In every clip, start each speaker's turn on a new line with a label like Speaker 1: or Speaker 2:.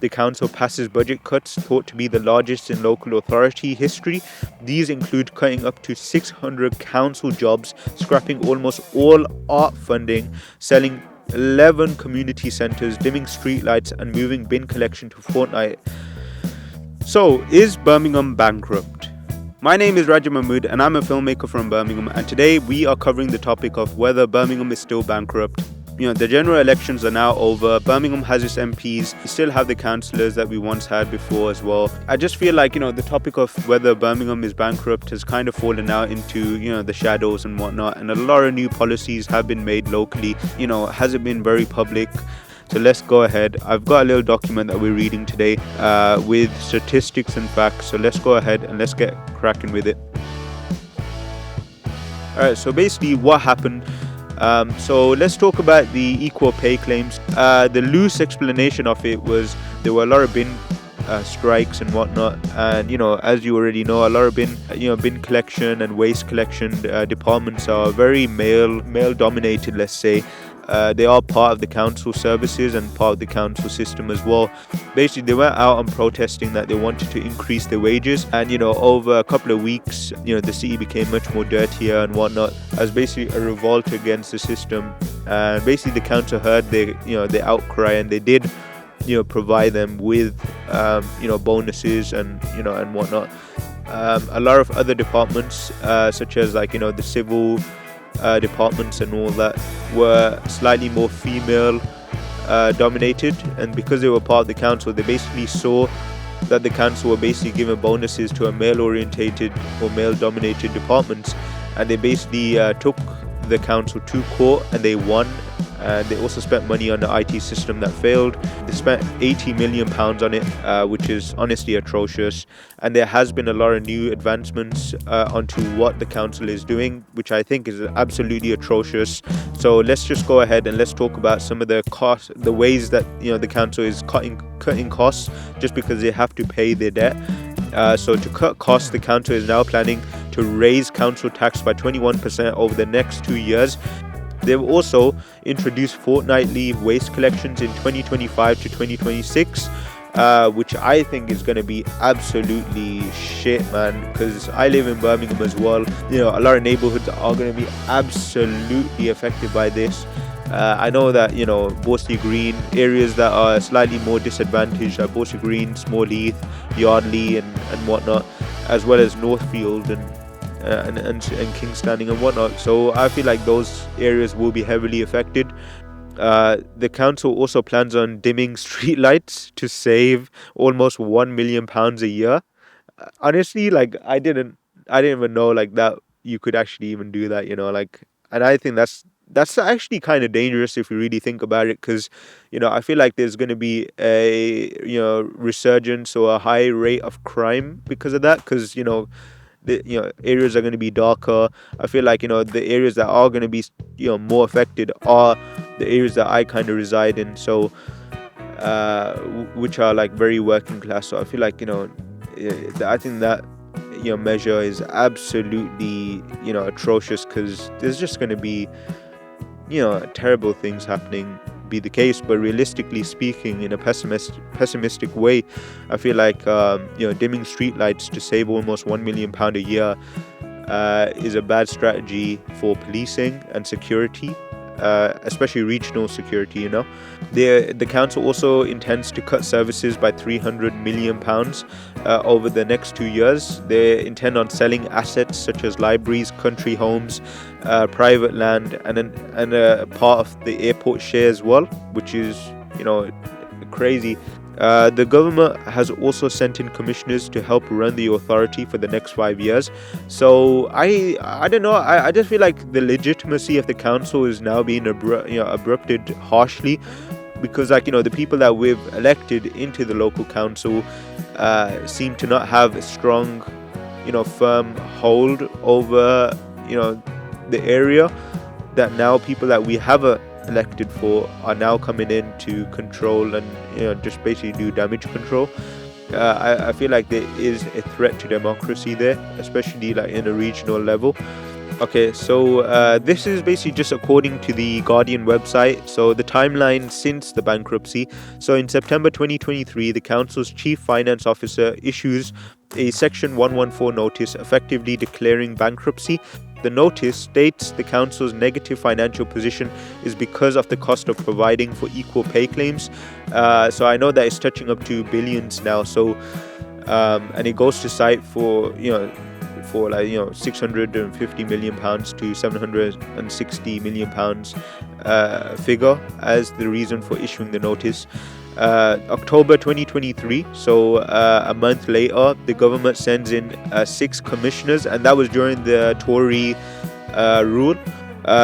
Speaker 1: the council passes budget cuts thought to be the largest in local authority history. These include cutting up to 600 council jobs, scrapping almost all art funding, selling 11 community centres, dimming streetlights, and moving bin collection to fortnight.
Speaker 2: So, is Birmingham bankrupt? My name is Rajab Mahmood and I'm a filmmaker from Birmingham, and today we are covering the topic of whether Birmingham is still bankrupt. The general elections are now over. Birmingham has its MPs. We still have the councillors that we once had before as well. I just feel like, the topic of whether Birmingham is bankrupt has kind of fallen out into, the shadows and whatnot. And a lot of new policies have been made locally. Hasn't been very public. So let's go ahead. I've got a little document that we're reading today with statistics and facts. So let's go ahead and let's get cracking with it. Alright, so basically what happened. So let's talk about the equal pay claims. The loose explanation of it was there were a lot of bin strikes and whatnot, and as you already know, a lot of bin collection and waste collection departments are very male dominated, let's say. They are part of the council services and part of the council system as well. Basically, they went out and protesting that they wanted to increase their wages, and over a couple of weeks, the city became much more dirtier and whatnot, as basically a revolt against the system. And basically, the council heard their outcry, and they did provide them with bonuses and and whatnot. A lot of other departments, such as the civil departments and all that, were slightly more female dominated, and because they were part of the council, they basically saw that the council were basically giving bonuses to a male orientated or male dominated departments, and they basically took the council to court and they won. And they also spent money on the IT system that failed. They spent £80 million on it, which is honestly atrocious. And there has been a lot of new advancements onto what the council is doing, which I think is absolutely atrocious. So let's just go ahead and let's talk about some of the costs, the ways that the council is cutting costs just because they have to pay their debt. So to cut costs, the council is now planning to raise council tax by 21% over the next 2 years. They've also introduced fortnightly waste collections in 2025 to 2026, which I think is going to be absolutely shit, man, because I live in Birmingham as well. A lot of neighborhoods are going to be absolutely affected by this. I know that, Borsley Green, areas that are slightly more disadvantaged are Borsley Green, Small Heath, Yardley and whatnot, as well as Northfield and King's Standing and whatnot. So I feel like those areas will be heavily affected. The council also plans on dimming streetlights to save almost £1 million a year. Honestly, I didn't even know that you could actually even do that, and I think that's actually kind of dangerous if you really think about it, because I feel like there's going to be a resurgence or a high rate of crime because of that, because the areas are going to be darker. I feel like the areas that are going to be more affected are the areas that I kind of reside in, so which are very working class. So I feel like I think that measure is absolutely atrocious, because there's just going to be terrible things happening be the case. But realistically speaking, in a pessimistic way, I feel like dimming streetlights to save almost £1 million a year is a bad strategy for policing and security, especially regional security. The council also intends to cut services by £300 million over the next 2 years. They intend on selling assets such as libraries, country homes, private land, and a part of the airport share as well, which is crazy. The government has also sent in commissioners to help run the authority for the next 5 years. So I don't know. I just feel like the legitimacy of the council is now being abrupted harshly, because the people that we've elected into the local council seem to not have a strong firm hold over the area, that now people that we have elected for are now coming in to control and just basically do damage control. I feel like there is a threat to democracy there, especially in a regional level. Okay, so this is basically just according to the Guardian website. So the timeline since the bankruptcy. So in September 2023, the council's chief finance officer issues a Section 114 notice effectively declaring bankruptcy. The notice states the council's negative financial position is because of the cost of providing for equal pay claims. So I know that it's touching up to billions now. So and it goes to cite for for 650 million pounds to 760 million pounds figure as the reason for issuing the notice. October 2023, so a month later, the government sends in 6 commissioners, and that was during the Tory rule.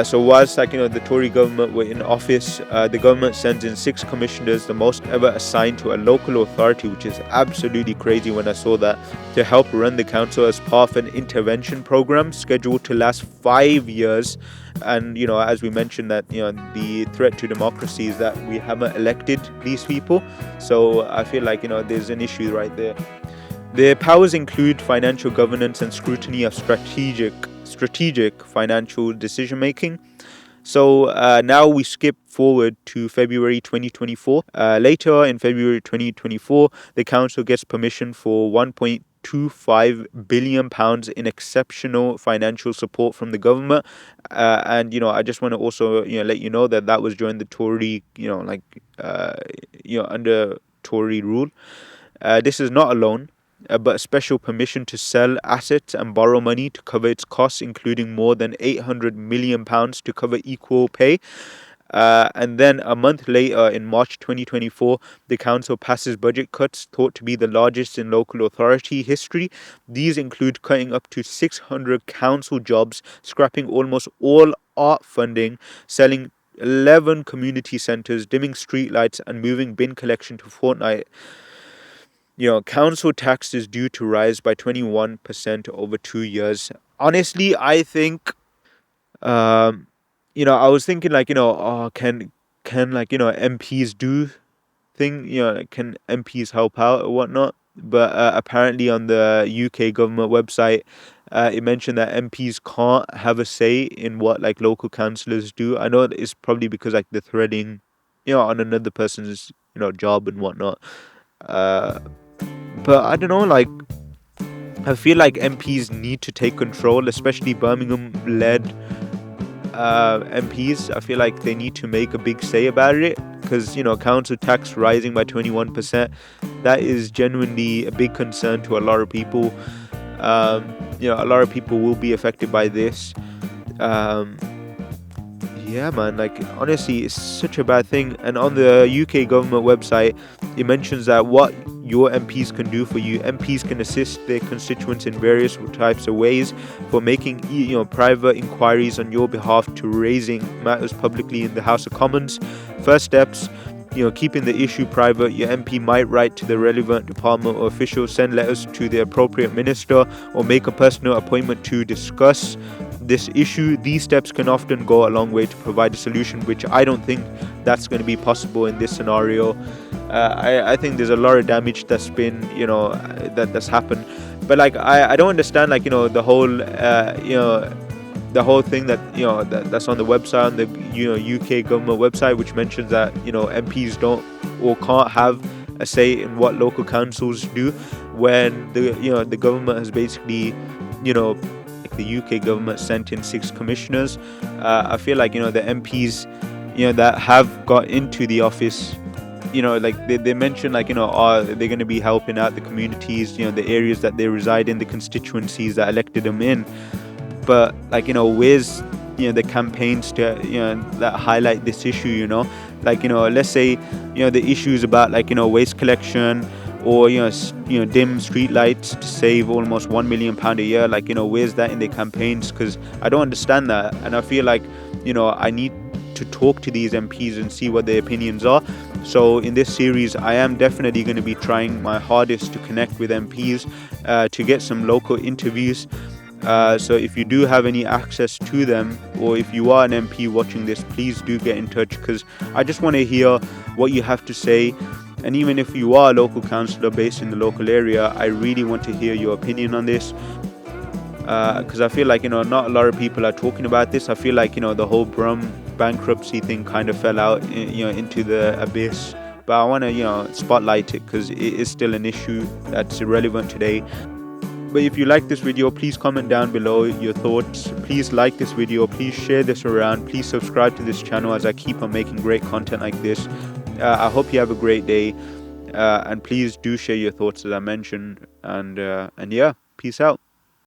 Speaker 2: So whilst the Tory government were in office, the government sends in 6 commissioners, the most ever assigned to a local authority, which is absolutely crazy when I saw that, to help run the council as part of an intervention program scheduled to last 5 years. And as we mentioned, that the threat to democracy is that we haven't elected these people. So I feel like there's an issue right there. Their powers include financial governance and scrutiny of strategic financial decision making. So now we skip forward to February 2024. Later in February 2024, the council gets permission for £1.25 billion in exceptional financial support from the government. And I just want to also let you know that was during the Tory under Tory rule. This is not a loan, but a special permission to sell assets and borrow money to cover its costs, including more than £800 million to cover equal pay. And then a month later, in March 2024, the council passes budget cuts thought to be the largest in local authority history. These include cutting up to 600 council jobs, scrapping almost all art funding, selling 11 community centres, dimming streetlights, and moving bin collection to fortnight. Council tax is due to rise by 21% over 2 years. Honestly, I think, I was thinking can MPs do can MPs help out or whatnot? But apparently on the UK government website, it mentioned that MPs can't have a say in what local councillors do. I know it's probably because they're threading, on another person's, job and whatnot. But I don't know, I feel like MPs need to take control, especially Birmingham-led MPs. I feel like they need to make a big say about it because, council tax rising by 21%, that is genuinely a big concern to a lot of people. A lot of people will be affected by this. Yeah, man, honestly, it's such a bad thing. And on the UK government website, it mentions that what your MPs can do for you. MPs can assist their constituents in various types of ways, for making private inquiries on your behalf to raising matters publicly in the House of Commons. First steps, keeping the issue private. Your MP might write to the relevant department or official, send letters to the appropriate minister, or make a personal appointment to discuss this issue. These steps can often go a long way to provide a solution, which I don't think that's going to be possible in this scenario. I think there's a lot of damage that's been, that's happened. But I don't understand, the whole thing that's on the website, on the UK government website, which mentions that MPs don't or can't have a say in what local councils do, when the government has basically the UK government sent in 6 commissioners. I feel like the MPs that have got into the office, they mention they're going to be helping out the communities, the areas that they reside in, the constituencies that elected them in. But where's the campaigns to that highlight this issue? Let's say the issues about waste collection, or dim street lights to save almost £1 million a year. Where's that in their campaigns? Because I don't understand that, and I feel like I need to talk to these MPs and see what their opinions are. So in this series, I am definitely going to be trying my hardest to connect with MPs to get some local interviews. So if you do have any access to them, or if you are an MP watching this, please do get in touch, because I just want to hear what you have to say. And even if you are a local councillor based in the local area, I really want to hear your opinion on this.
Speaker 1: because I feel like, not a lot of people are talking about this. I feel like, the whole bankruptcy thing kind of fell out, into the abyss. But I want to, spotlight it because it is still an issue that's relevant today. But if you like this video, please comment down below your thoughts. Please like this video. Please share this around. Please subscribe to this channel as I keep on making great content like this. I hope you have a great day. And please do share your thoughts as I mentioned. And yeah, peace out.